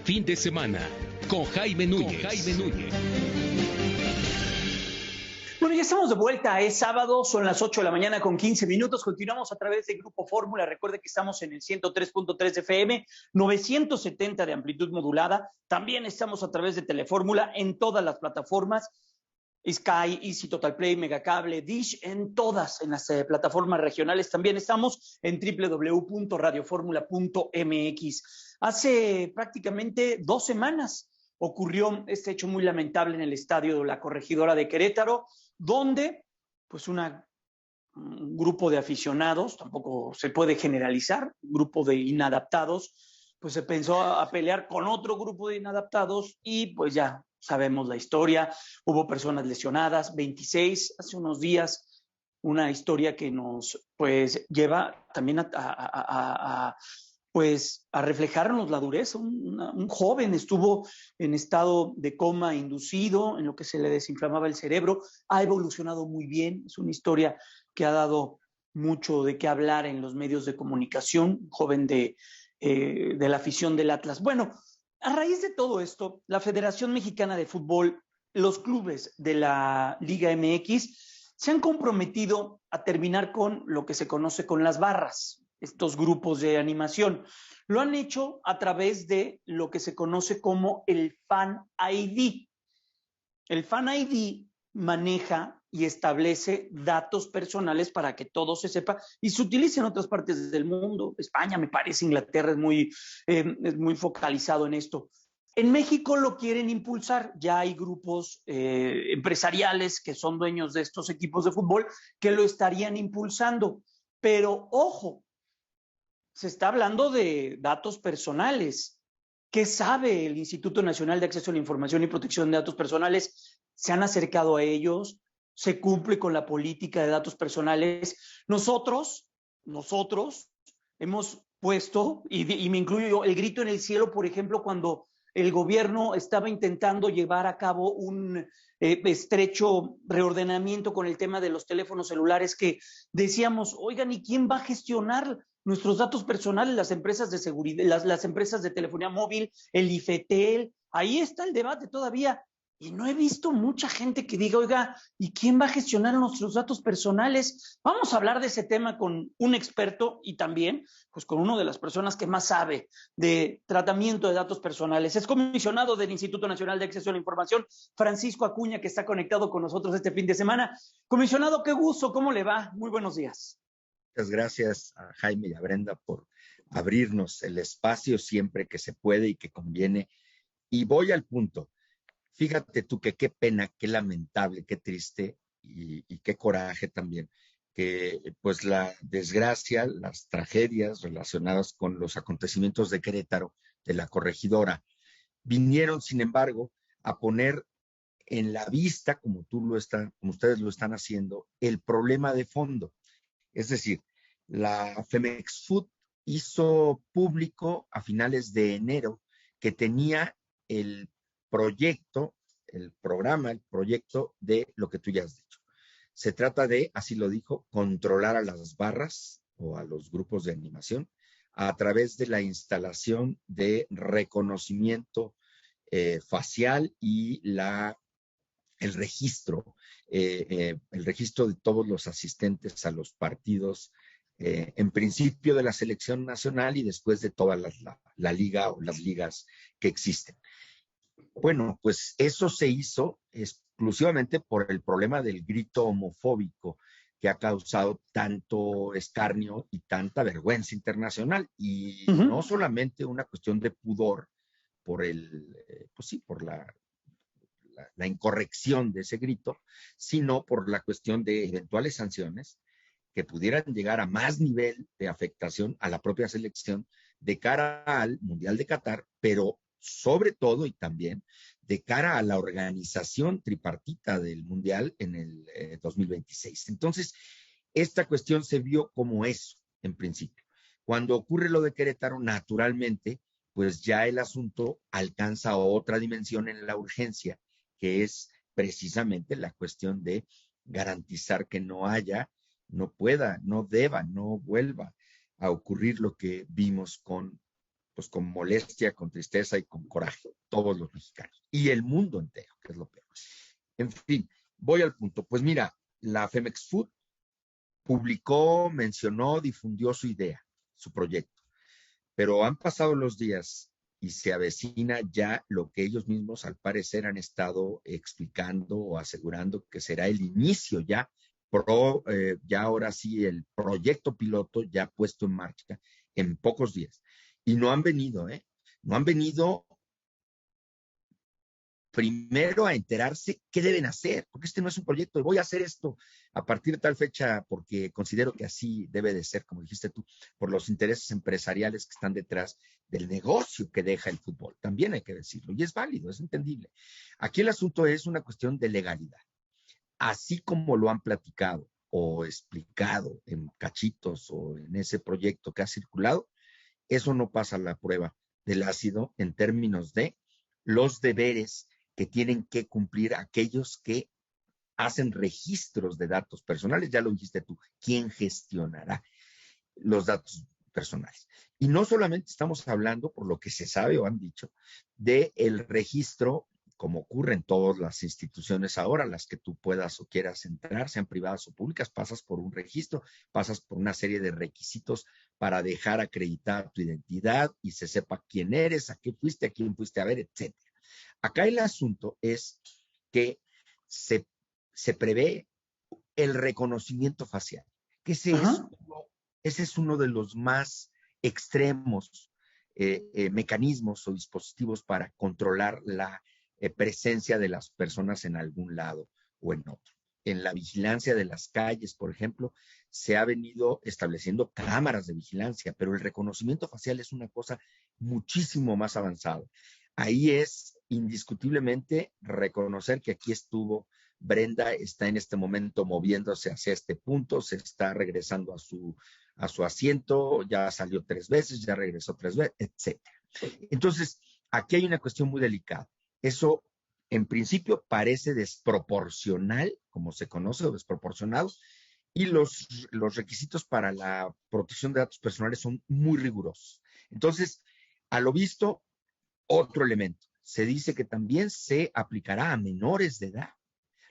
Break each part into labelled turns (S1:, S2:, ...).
S1: Fin de semana con Jaime Núñez.
S2: Bueno, ya estamos de vuelta, es sábado, son las 8 de la mañana con 15 minutos, continuamos a través de Grupo Fórmula, recuerde que estamos en el 103.3 de FM, 970 de amplitud modulada, también estamos a través de Telefórmula en todas las plataformas, Sky, Easy, Total Play, Megacable, Dish, en todas, en las plataformas regionales, también estamos en www.radioformula.mx. Hace prácticamente 2 semanas ocurrió este hecho muy lamentable en el estadio de la Corregidora de Querétaro, donde pues un grupo de aficionados, tampoco se puede generalizar, un grupo de inadaptados, pues se pensó a pelear con otro grupo de inadaptados y pues ya sabemos la historia, hubo personas lesionadas, 26 hace unos días, una historia que nos pues lleva también pues a reflejarnos la dureza. Un joven estuvo en estado de coma inducido, en lo que se le desinflamaba el cerebro, ha evolucionado muy bien, es una historia que ha dado mucho de qué hablar en los medios de comunicación, un joven de la afición del Atlas. Bueno, a raíz de todo esto, la Federación Mexicana de Fútbol, los clubes de la Liga MX se han comprometido a terminar con lo que se conoce con las barras, estos grupos de animación. Lo han hecho a través de lo que se conoce como el Fan ID. El Fan ID maneja y establece datos personales para que todo se sepa y se utilice en otras partes del mundo. España, me parece, Inglaterra es muy focalizado en esto. En México lo quieren impulsar, ya hay grupos empresariales que son dueños de estos equipos de fútbol que lo estarían impulsando, pero ojo, se está hablando de datos personales. ¿Qué sabe el Instituto Nacional de Acceso a la Información y Protección de Datos Personales? ¿Se han acercado a ellos? ¿Se cumple con la política de datos personales? Nosotros hemos puesto, y me incluyo yo, el grito en el cielo, por ejemplo, cuando el gobierno estaba intentando llevar a cabo un estrecho reordenamiento con el tema de los teléfonos celulares, que decíamos, oigan, ¿y quién va a gestionar nuestros datos personales? Las empresas de seguridad, las empresas de telefonía móvil, el IFETEL, ahí está el debate todavía. Y no he visto mucha gente que diga, oiga, ¿y quién va a gestionar nuestros datos personales? Vamos a hablar de ese tema con un experto y también pues con una de las personas que más sabe de tratamiento de datos personales. Es comisionado del Instituto Nacional de Acceso a la Información, Francisco Acuña, que está conectado con nosotros este fin de semana. Comisionado, qué gusto, ¿cómo le va? Muy buenos días.
S3: Muchas gracias a Jaime y a Brenda por abrirnos el espacio siempre que se puede y que conviene. Y voy al punto. Fíjate tú que qué pena, qué lamentable, qué triste y qué coraje también, que pues la desgracia, las tragedias relacionadas con los acontecimientos de Querétaro, de la Corregidora, vinieron, sin embargo, a poner en la vista, como ustedes lo están haciendo, el problema de fondo. Es decir, la Femex Food hizo público a finales de enero que tenía el proyecto, el programa, el proyecto de lo que tú ya has dicho. Se trata de, así lo dijo, controlar a las barras o a los grupos de animación a través de la instalación de reconocimiento facial y el registro de todos los asistentes a los partidos, en principio de la selección nacional y después de toda la liga o las ligas que existen. Bueno, pues eso se hizo exclusivamente por el problema del grito homofóbico que ha causado tanto escarnio y tanta vergüenza internacional. Y no solamente una cuestión de pudor por por la incorrección de ese grito, sino por la cuestión de eventuales sanciones que pudieran llegar a más nivel de afectación a la propia selección de cara al Mundial de Qatar, pero sobre todo y también de cara a la organización tripartita del Mundial en el 2026. Entonces, esta cuestión se vio como eso, en principio. Cuando ocurre lo de Querétaro, naturalmente, pues ya el asunto alcanza otra dimensión en la urgencia, que es precisamente la cuestión de garantizar que no haya, no pueda, no deba, no vuelva a ocurrir lo que vimos con pues con molestia, con tristeza y con coraje, todos los mexicanos y el mundo entero, que es lo peor. En fin, voy al punto. Pues mira, la Femex Food publicó, mencionó, difundió su idea, su proyecto, pero han pasado los días y se avecina ya lo que ellos mismos al parecer han estado explicando o asegurando que será el inicio ya ahora sí el proyecto piloto ya puesto en marcha en pocos días. Y no han venido, ¿eh? No han venido primero a enterarse qué deben hacer, porque este no es un proyecto de voy a hacer esto a partir de tal fecha porque considero que así debe de ser, como dijiste tú, por los intereses empresariales que están detrás del negocio que deja el fútbol. También hay que decirlo, y es válido, es entendible. Aquí el asunto es una cuestión de legalidad. Así como lo han platicado o explicado en cachitos o en ese proyecto que ha circulado, eso no pasa la prueba del ácido en términos de los deberes que tienen que cumplir aquellos que hacen registros de datos personales. Ya lo dijiste tú, ¿quién gestionará los datos personales? Y no solamente estamos hablando, por lo que se sabe o han dicho, del registro, como ocurre en todas las instituciones ahora, las que tú puedas o quieras entrar, sean privadas o públicas, pasas por un registro, pasas por una serie de requisitos para dejar acreditar tu identidad y se sepa quién eres, a qué fuiste, a quién fuiste a ver, etc. Acá el asunto es que se prevé el reconocimiento facial, que ese es uno de los más extremos mecanismos o dispositivos para controlar la presencia de las personas en algún lado o en otro. En la vigilancia de las calles, por ejemplo, se ha venido estableciendo cámaras de vigilancia, pero el reconocimiento facial es una cosa muchísimo más avanzada. Ahí es indiscutiblemente reconocer que aquí estuvo Brenda, está en este momento moviéndose hacia este punto, se está regresando a su asiento, ya salió 3 veces, ya regresó 3 veces, etc. Entonces, aquí hay una cuestión muy delicada. Eso, en principio, parece desproporcional, como se conoce, o desproporcionado, y los requisitos para la protección de datos personales son muy rigurosos. Entonces, a lo visto, otro elemento. Se dice que también se aplicará a menores de edad.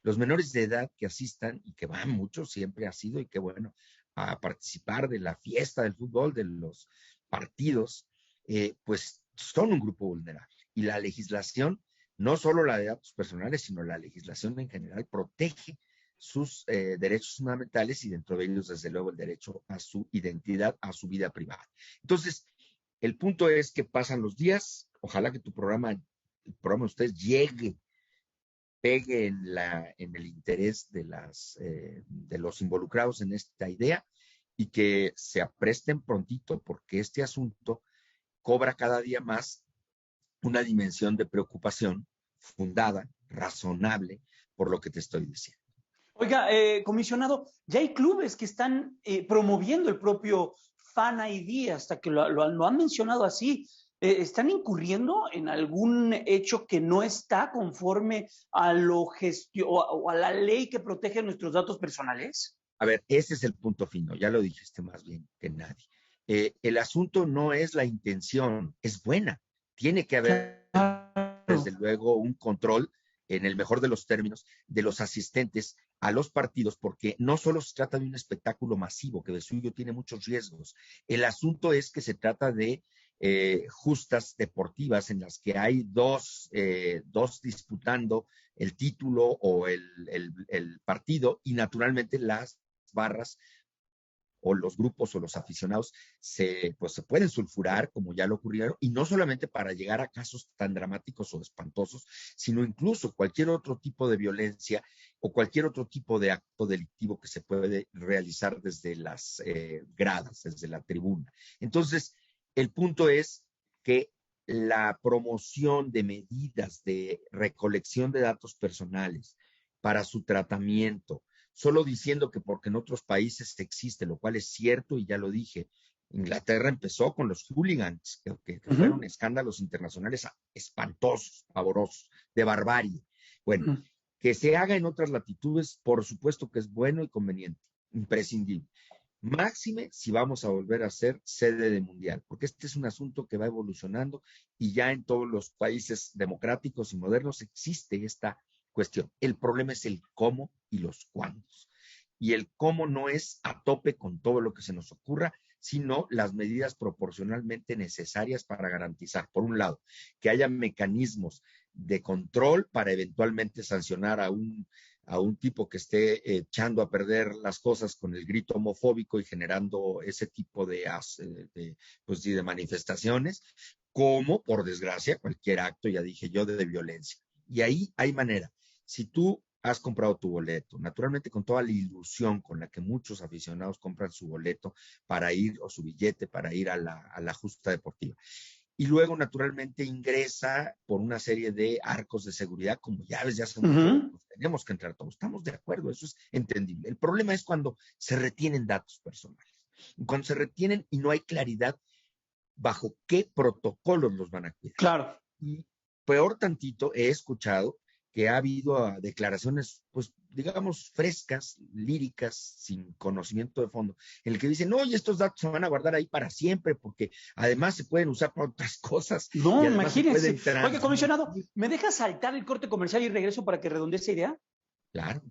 S3: Los menores de edad que asistan, y que van muchos, siempre ha sido, y que bueno, a participar de la fiesta del fútbol, de los partidos, pues son un grupo vulnerable. Y la legislación, no solo la de datos personales, sino la legislación en general, protege sus derechos fundamentales y dentro de ellos, desde luego, el derecho a su identidad, a su vida privada. Entonces, el punto es que pasan los días, ojalá que el programa de ustedes pegue en el interés de los involucrados en esta idea y que se apresten prontito porque este asunto cobra cada día más una dimensión de preocupación fundada, razonable, por lo que te estoy diciendo.
S2: Oiga, comisionado, ya hay clubes que están promoviendo el propio Fan ID, hasta que lo han mencionado así. ¿Están incurriendo en algún hecho que no está conforme a o a la ley que protege nuestros datos personales?
S3: A ver, ese es el punto fino, ya lo dijiste más bien que nadie. El asunto no es la intención, es buena. Tiene que haber, desde luego, un control, en el mejor de los términos, de los asistentes a los partidos, porque no solo se trata de un espectáculo masivo, que de suyo tiene muchos riesgos. El asunto es que se trata de justas deportivas en las que hay dos disputando el título o el partido y naturalmente las barras o los grupos o los aficionados se pueden sulfurar, como ya lo ocurrieron, y no solamente para llegar a casos tan dramáticos o espantosos, sino incluso cualquier otro tipo de violencia o cualquier otro tipo de acto delictivo que se puede realizar desde las gradas, desde la tribuna. Entonces, el punto es que la promoción de medidas de recolección de datos personales para su tratamiento, solo diciendo que porque en otros países existe, lo cual es cierto y ya lo dije. Inglaterra empezó con los hooligans, que fueron escándalos internacionales espantosos, pavorosos, de barbarie. Bueno, que se haga en otras latitudes, por supuesto que es bueno y conveniente, imprescindible. Máxime si vamos a volver a ser sede de mundial, porque este es un asunto que va evolucionando y ya en todos los países democráticos y modernos existe esta cuestión. El problema es el cómo y los cuándos. Y el cómo no es a tope con todo lo que se nos ocurra, sino las medidas proporcionalmente necesarias para garantizar, por un lado, que haya mecanismos de control para eventualmente sancionar a un tipo que esté echando a perder las cosas con el grito homofóbico y generando ese tipo pues, de manifestaciones, como, por desgracia, cualquier acto, ya dije yo, de violencia. Y ahí hay manera. Si tú has comprado tu boleto, naturalmente con toda la ilusión con la que muchos aficionados compran su boleto para ir, o su billete para ir a la justa deportiva, y luego naturalmente ingresa por una serie de arcos de seguridad como llaves, ya son pues, tenemos que entrar todos, estamos de acuerdo, eso es entendible. El problema es cuando se retienen datos personales, cuando se retienen y no hay claridad bajo qué protocolos los van a cuidar.
S2: Claro.
S3: Y peor tantito, he escuchado que ha habido declaraciones, pues, digamos, frescas, líricas, sin conocimiento de fondo, en el que dicen, oye, estos datos se van a guardar ahí para siempre, porque además se pueden usar para otras cosas.
S2: No,
S3: y
S2: imagínense. Oye, comisionado, ¿me deja saltar el corte comercial y regreso para que redondee esa idea?
S3: Claro.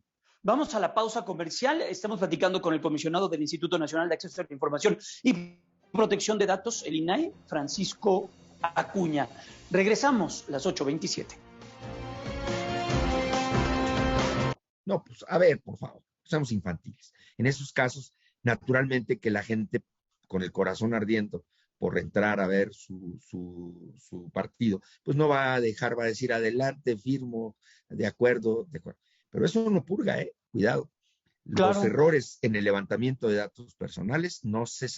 S2: Vamos a la pausa comercial. Estamos platicando con el comisionado del Instituto Nacional de Acceso a la Información y Protección de Datos, el INAI, Francisco Acuña. Regresamos, las 8:27.
S3: No, pues a ver, por favor, seamos infantiles. En esos casos, naturalmente que la gente con el corazón ardiente por entrar a ver su partido, pues no va a dejar, va a decir adelante, firmo, de acuerdo, de acuerdo. Pero eso no purga, cuidado.
S2: Claro.
S3: Los errores en el levantamiento de datos personales no se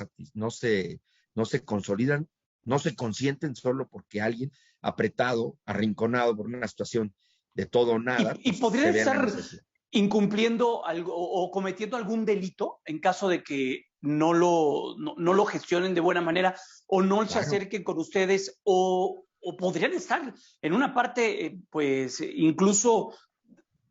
S3: consolidan, no se consienten solo porque alguien apretado, arrinconado por una situación de todo o nada.
S2: Y podría estar incumpliendo algo o cometiendo algún delito en caso de que no lo gestionen de buena manera o no se acerquen con ustedes o podrían estar en una parte, pues incluso,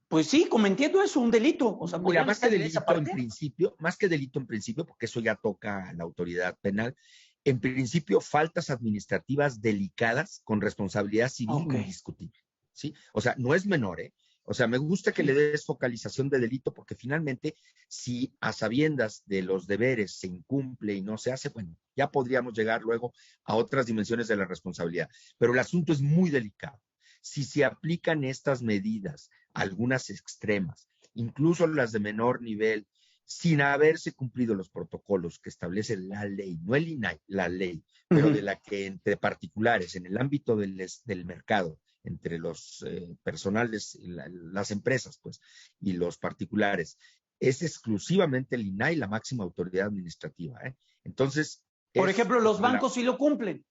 S2: pues sí, cometiendo eso, un delito. O sea,
S3: mira, más que delito en principio, porque eso ya toca a la autoridad penal, en principio faltas administrativas delicadas con responsabilidad civil indiscutible, ¿sí? O sea, no es menor, O sea, me gusta que le des focalización de delito porque finalmente, si a sabiendas de los deberes se incumple y no se hace, bueno, ya podríamos llegar luego a otras dimensiones de la responsabilidad. Pero el asunto es muy delicado. Si se aplican estas medidas, algunas extremas, incluso las de menor nivel, sin haberse cumplido los protocolos que establece la ley, no el INAI, la ley, pero de la que entre particulares, en el ámbito del mercado, entre los personales, las empresas, pues, y los particulares, es exclusivamente el INAI la máxima autoridad administrativa. Entonces,
S2: por ejemplo, los bancos sí lo cumplen.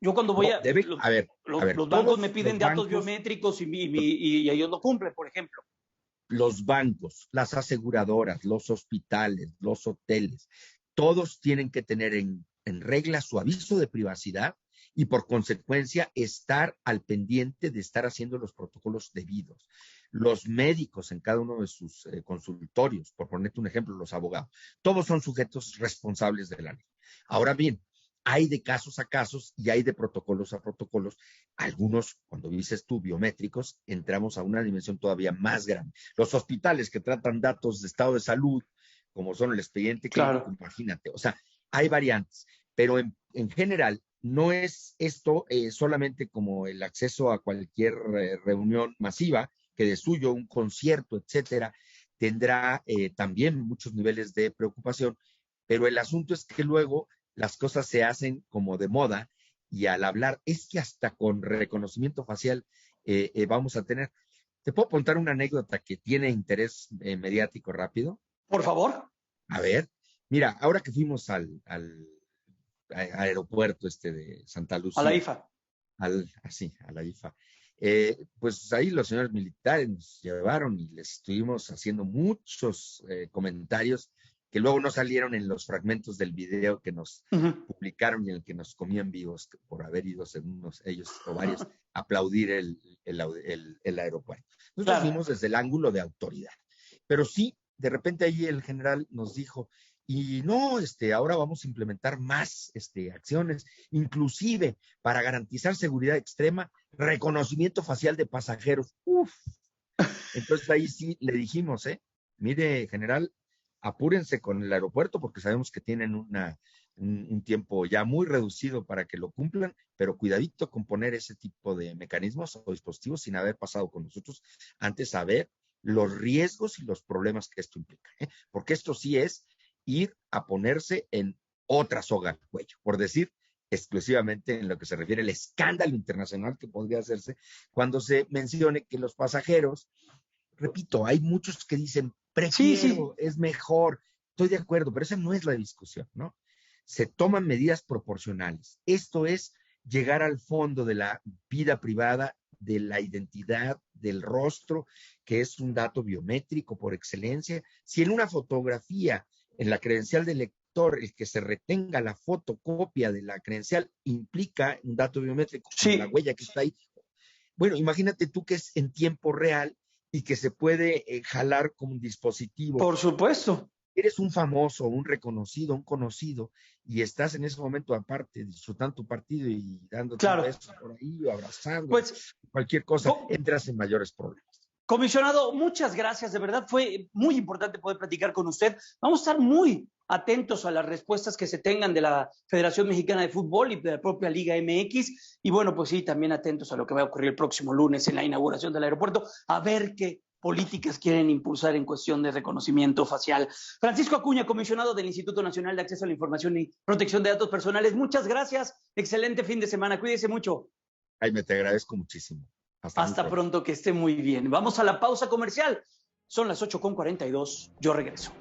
S2: Yo cuando voy los bancos me piden datos biométricos y ellos lo cumplen, por ejemplo.
S3: Los bancos, las aseguradoras, los hospitales, los hoteles, todos tienen que tener en regla su aviso de privacidad y por consecuencia estar al pendiente de estar haciendo los protocolos debidos. Los médicos en cada uno de sus consultorios, por ponerte un ejemplo, los abogados, todos son sujetos responsables de la ley. Ahora bien, hay de casos a casos y hay de protocolos a protocolos. Algunos, cuando dices tú, biométricos, entramos a una dimensión todavía más grande. Los hospitales que tratan datos de estado de salud, como son el expediente clínico, imagínate. O sea, hay variantes, pero en general no es esto solamente como el acceso a cualquier reunión masiva, que de suyo un concierto, etcétera, tendrá también muchos niveles de preocupación, pero el asunto es que luego las cosas se hacen como de moda y al hablar, es que hasta con reconocimiento facial vamos a tener. ¿Te puedo contar una anécdota que tiene interés mediático rápido?
S2: Por favor.
S3: A ver, mira, ahora que fuimos al aeropuerto de Santa Lucía.
S2: A la IFA.
S3: A la IFA. Pues ahí los señores militares nos llevaron y les estuvimos haciendo muchos comentarios que luego no salieron en los fragmentos del video que nos publicaron y en el que nos comían vivos por haber ido, según ellos o varios, a aplaudir el aeropuerto. Nosotros fuimos desde el ángulo de autoridad. Pero sí, de repente ahí el general nos dijo, Y no, ahora vamos a implementar más acciones, inclusive para garantizar seguridad extrema, reconocimiento facial de pasajeros. Uf. Entonces ahí sí le dijimos, mire, general, apúrense con el aeropuerto porque sabemos que tienen un tiempo ya muy reducido para que lo cumplan, pero cuidadito con poner ese tipo de mecanismos o dispositivos sin haber pasado con nosotros, antes saber los riesgos y los problemas que esto implica, porque esto sí es ir a ponerse en otra soga al cuello, por decir exclusivamente en lo que se refiere al escándalo internacional que podría hacerse cuando se mencione que los pasajeros, repito, hay muchos que dicen, prefiero, es mejor, estoy de acuerdo, pero esa no es la discusión, ¿no? Se toman medidas proporcionales. Esto es llegar al fondo de la vida privada, de la identidad, del rostro, que es un dato biométrico por excelencia. Si en una fotografía, en la credencial del lector, el que se retenga la fotocopia de la credencial implica un dato biométrico, como la huella que está ahí. Bueno, imagínate tú que es en tiempo real y que se puede jalar con un dispositivo.
S2: Por supuesto.
S3: Eres un famoso, un reconocido, un conocido, y estás en ese momento aparte, disfrutando tu partido y dándote un beso por ahí, o abrazando, pues, cualquier cosa, entras en mayores problemas.
S2: Comisionado, muchas gracias, de verdad fue muy importante poder platicar con usted. Vamos a estar muy atentos a las respuestas que se tengan de la Federación Mexicana de Fútbol y de la propia Liga MX, y bueno, pues sí, también atentos a lo que va a ocurrir el próximo lunes en la inauguración del aeropuerto, a ver qué políticas quieren impulsar en cuestión de reconocimiento facial. Francisco Acuña, comisionado del Instituto Nacional de Acceso a la Información y Protección de Datos Personales, muchas gracias, excelente fin de semana, cuídese mucho.
S3: Jaime, te agradezco muchísimo.
S2: Hasta pronto, que esté muy bien. Vamos a la pausa comercial, son las 8:42, yo regreso.